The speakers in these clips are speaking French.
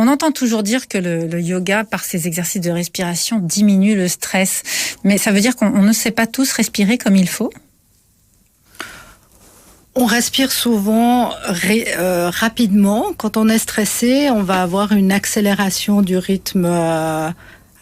On entend toujours dire que le yoga, par ses exercices de respiration, diminue le stress. Mais ça veut dire qu'on ne sait pas tous respirer comme il faut ? On respire souvent rapidement. Quand on est stressé, on va avoir une accélération du rythme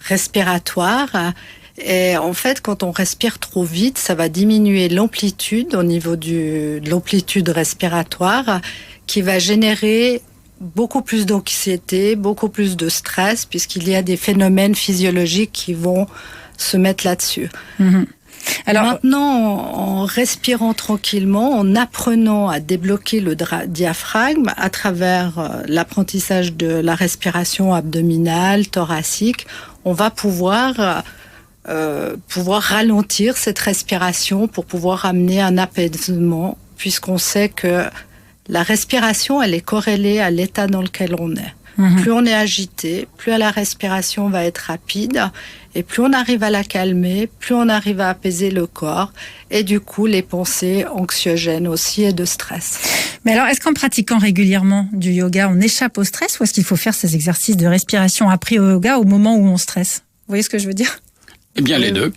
respiratoire. Et en fait, quand on respire trop vite, ça va diminuer l'amplitude au niveau de l'amplitude respiratoire qui va générer beaucoup plus d'anxiété, beaucoup plus de stress, puisqu'il y a des phénomènes physiologiques qui vont se mettre là-dessus. Mmh. Alors maintenant, en respirant tranquillement, en apprenant à débloquer le diaphragme à travers l'apprentissage de la respiration abdominale, thoracique, on va pouvoir ralentir cette respiration pour pouvoir amener un apaisement, puisqu'on sait que la respiration, elle est corrélée à l'état dans lequel on est. Plus on est agité, plus la respiration va être rapide, et plus on arrive à la calmer, plus on arrive à apaiser le corps, et du coup les pensées anxiogènes aussi et de stress. Mais alors, est-ce qu'en pratiquant régulièrement du yoga, on échappe au stress, ou est-ce qu'il faut faire ces exercices de respiration appris au yoga au moment où on stresse ? Vous voyez ce que je veux dire ? Eh bien, les deux.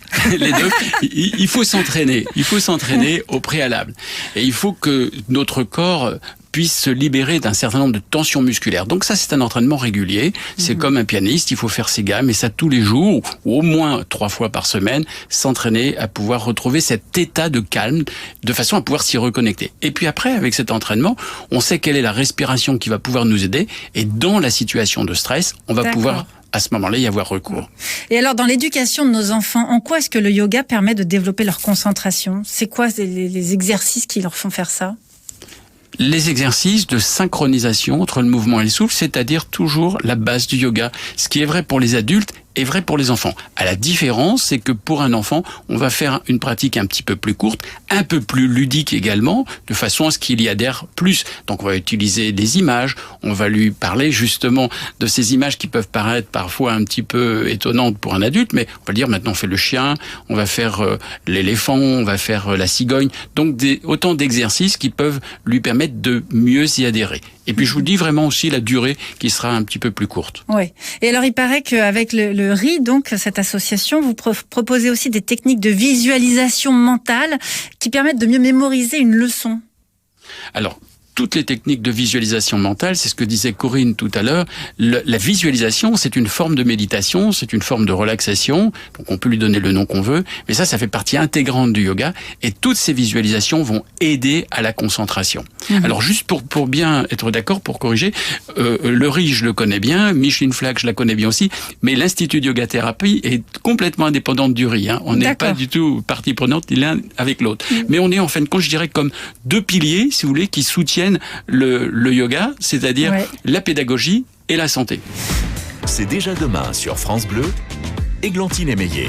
Il faut s'entraîner. Il faut s'entraîner au préalable. Et il faut que notre corps puisse se libérer d'un certain nombre de tensions musculaires. Donc ça, c'est un entraînement régulier. C'est comme un pianiste, il faut faire ses gammes, et ça tous les jours, ou au moins 3 fois par semaine, s'entraîner à pouvoir retrouver cet état de calme, de façon à pouvoir s'y reconnecter. Et puis après, avec cet entraînement, on sait quelle est la respiration qui va pouvoir nous aider, et dans la situation de stress, on va pouvoir à ce moment-là y avoir recours. Et alors, dans l'éducation de nos enfants, en quoi est-ce que le yoga permet de développer leur concentration ? C'est quoi les exercices qui leur font faire ça ? Les exercices de synchronisation entre le mouvement et le souffle, c'est-à-dire toujours la base du yoga. Ce qui est vrai pour les adultes est vrai pour les enfants. À la différence, c'est que pour un enfant, on va faire une pratique un petit peu plus courte, un peu plus ludique également, de façon à ce qu'il y adhère plus. Donc on va utiliser des images, on va lui parler justement de ces images qui peuvent paraître parfois un petit peu étonnantes pour un adulte, mais on va dire maintenant on fait le chien, on va faire l'éléphant, on va faire la cigogne. Donc autant d'exercices qui peuvent lui permettre de mieux y adhérer. Et puis je vous dis vraiment aussi la durée qui sera un petit peu plus courte. Oui. Et alors il paraît qu'avec le RI, donc cette association, vous proposez aussi des techniques de visualisation mentale qui permettent de mieux mémoriser une leçon. Alors, toutes les techniques de visualisation mentale, c'est ce que disait Corinne tout à l'heure, la visualisation, c'est une forme de méditation, c'est une forme de relaxation, donc on peut lui donner le nom qu'on veut, mais ça fait partie intégrante du yoga, et toutes ces visualisations vont aider à la concentration. Alors juste pour bien être d'accord, pour corriger, le RI, je le connais bien, Micheline Flack, je la connais bien aussi, mais l'Institut de Yoga Thérapie est complètement indépendante du RI. On n'est pas du tout partie prenante l'un avec l'autre. Mais on est en fin de compte, je dirais, comme deux piliers, si vous voulez, qui soutiennent le yoga, c'est-à-dire la pédagogie et la santé. C'est déjà demain sur France Bleu, Églantine Émeillé.